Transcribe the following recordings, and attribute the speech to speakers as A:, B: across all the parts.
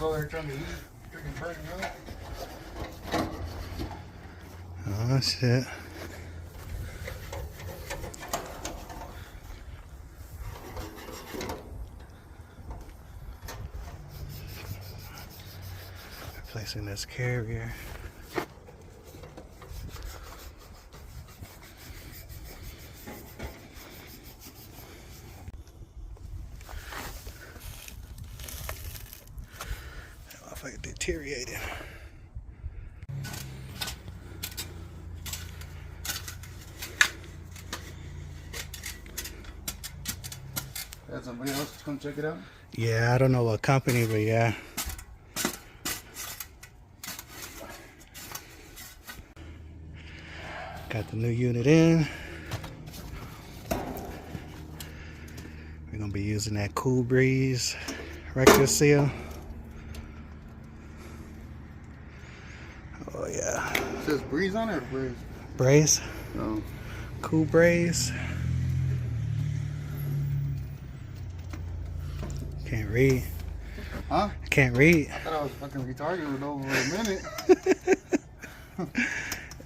A: over there trying to eat, freaking burning up.
B: Oh shit. Replacing this carrier. That motherfucker deteriorated.
A: Had somebody else come check it out?
B: Yeah, I don't know what company, but yeah. Got the new unit in. We're gonna be using that Cool Breeze rector seal. Oh yeah.
A: It says breeze on it or breeze?
B: Braze.
A: No.
B: Cool Breeze. Can't read.
A: Huh?
B: I can't read.
A: I thought I was fucking retarded with over a minute.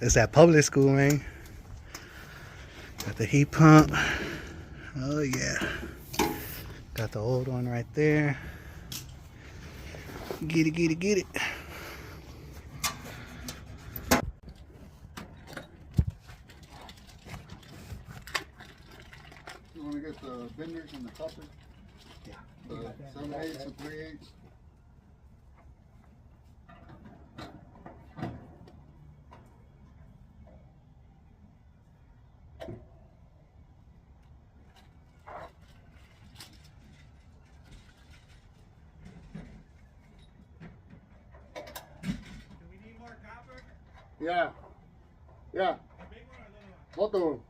B: It's at public school, man. Got the heat pump. Oh yeah. Got the old one right there. Get it, get it, get it.
A: You want to get the benders and the toppers?
B: Yeah.
A: The 7/8 and 3/8. Yeah. Yeah. Both of them.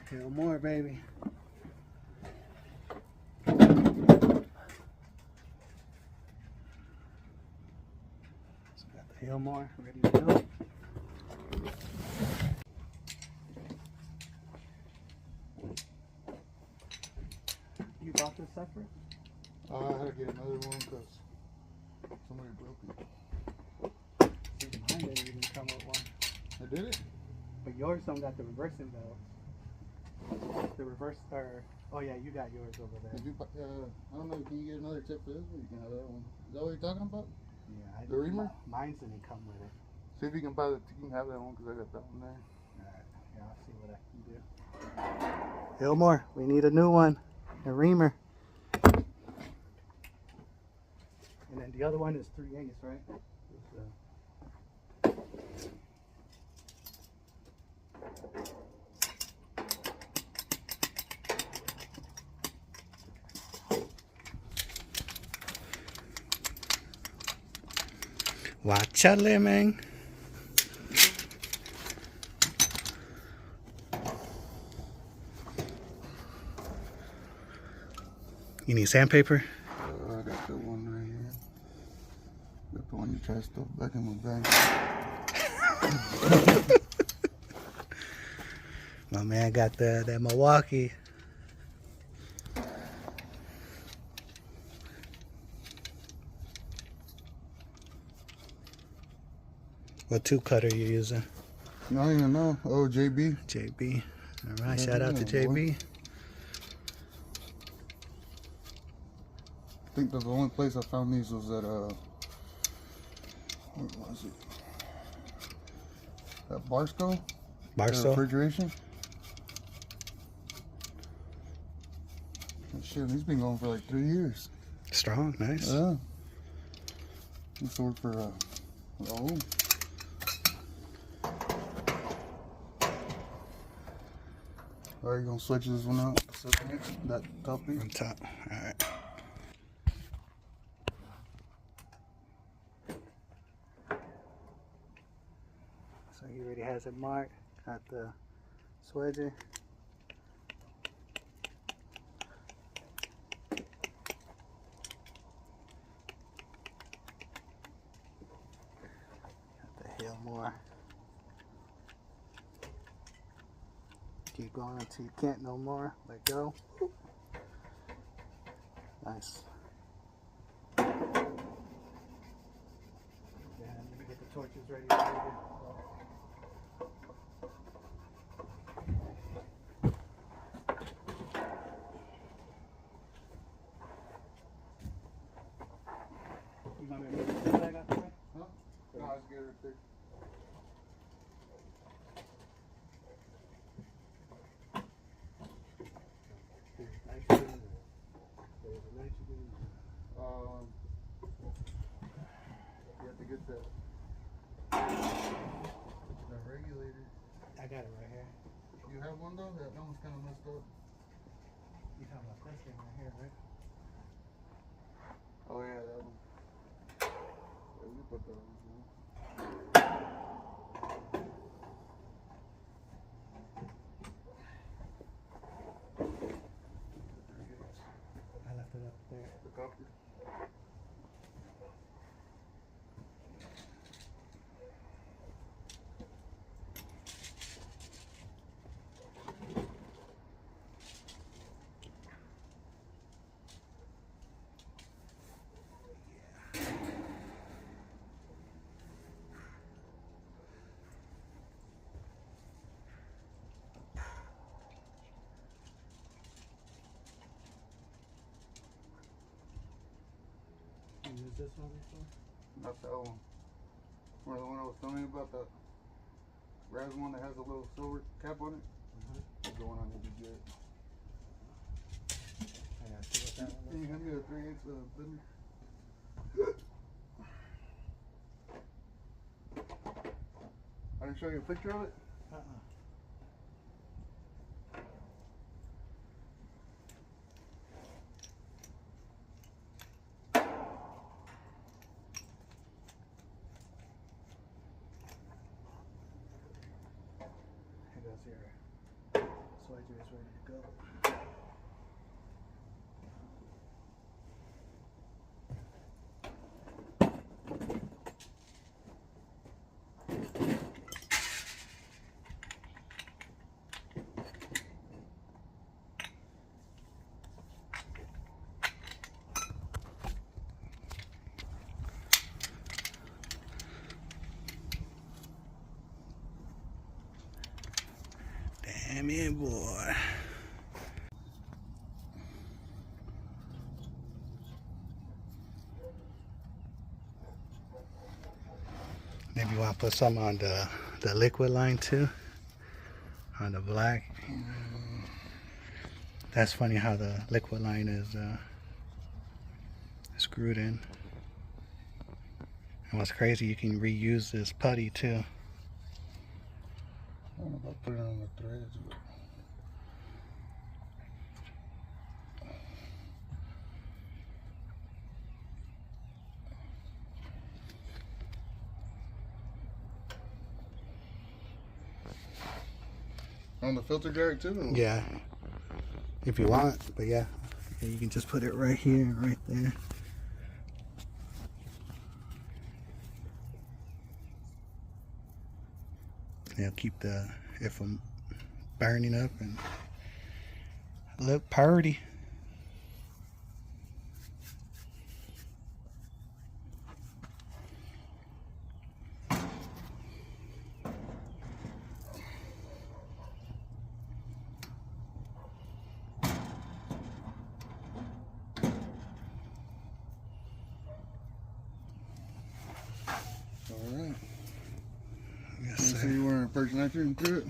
B: Hell more, baby. So got the Hillmore ready to go. You bought this separate?
A: I had to get another one because somebody broke it.
B: Mine didn't even come with one.
A: I did it?
B: But yours don't got the reversing valve. The reverse, or, oh yeah, you got yours over there.
A: Did you, I don't know, can you get another tip for this one? You can have that one. Is that what you're talking about?
B: Yeah,
A: The reamer?
B: Mine's didn't come with it.
A: See if you can buy that, you can have that one because I got that one there.
B: Alright, yeah, I'll see what I can do. Hillmore, we need a new one. A reamer. And then the other one is 3/8, right? Watch out, man. You need sandpaper?
A: I got the one right here. Got the one you tried to stuff back in my bag.
B: My man got that Milwaukee. What tube cutter you using?
A: I don't even know. Oh, JB.
B: JB. All right, shout out to JB.
A: I think the only place I found these was at where was it? At Barstow.
B: Barstow.
A: Refrigeration. Oh, shit, he's been going for like 3 years.
B: Strong, nice.
A: Yeah. He used to work for Raul. Are you gonna switch this one out? That top piece?
B: On top. All right. So he already has it marked. Got the swedger. more. Keep going until you can't no more. Let go. Nice. Yeah, let me get the torches ready for you. You want me to move this bag out the way?
A: Huh? No, I just get it right there.
B: Nitrogen. There's a nitrogen.
A: You have to get the regulator.
B: I got it right here.
A: You have one though? That one's kind of messed up.
B: You talking about this thing right here, right?
A: Oh yeah, that one. Yeah, we put that on.
B: I left it up there.
A: The copy.
B: You used this one before?
A: Not that one. Or the one I was telling you about, the Raz one that has a little silver cap on it. That's the one I need to get.
B: I gotta see what that one
A: Can you
B: looks
A: hand me a 3/8 for the bender? I didn't show you a picture of it?
B: like. Here goes your soy juice ready to go. Damn it, boy. Maybe you want to put some on the liquid line too, on the black. That's funny how the liquid line is screwed in. And what's crazy, you can reuse this putty too.
A: I don't know about putting it on the threads, but on the filter guard too? Or?
B: Yeah, if you want, but yeah, you can just put it right here, right there. It'll keep it from burning up and look pretty.
A: Alright.
B: Yes,
A: So
B: sir.
A: you weren't first nitrogen through it?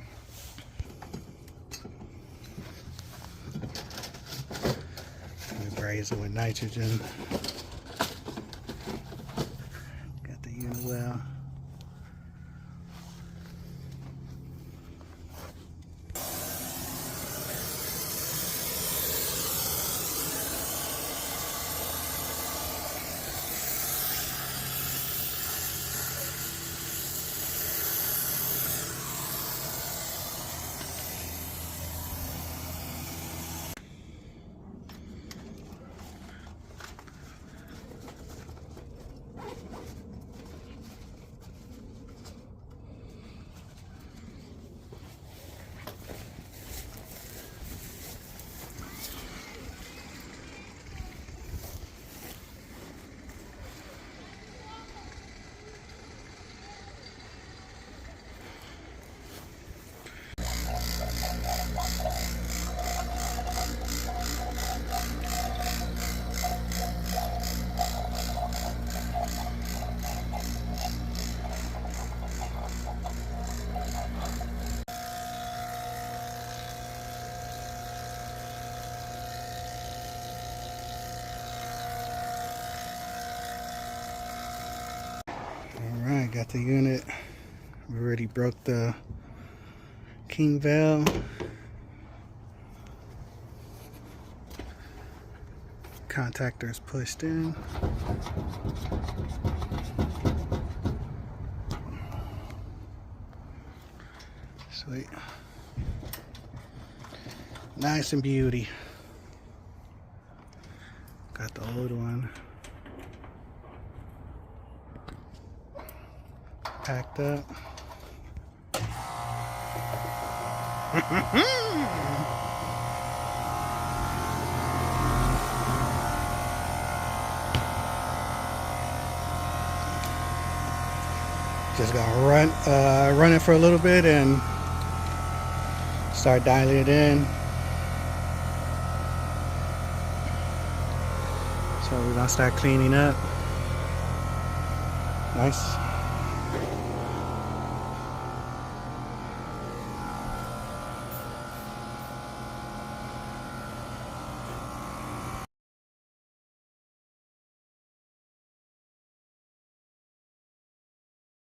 B: We braise it with nitrogen. Got the unit well. Got the unit. We already broke the king valve. Contactor is pushed in. Sweet. Nice and beauty. Got the old one packed up. Just gotta run it for a little bit and start dialing it in. So we're gonna start cleaning up. Nice.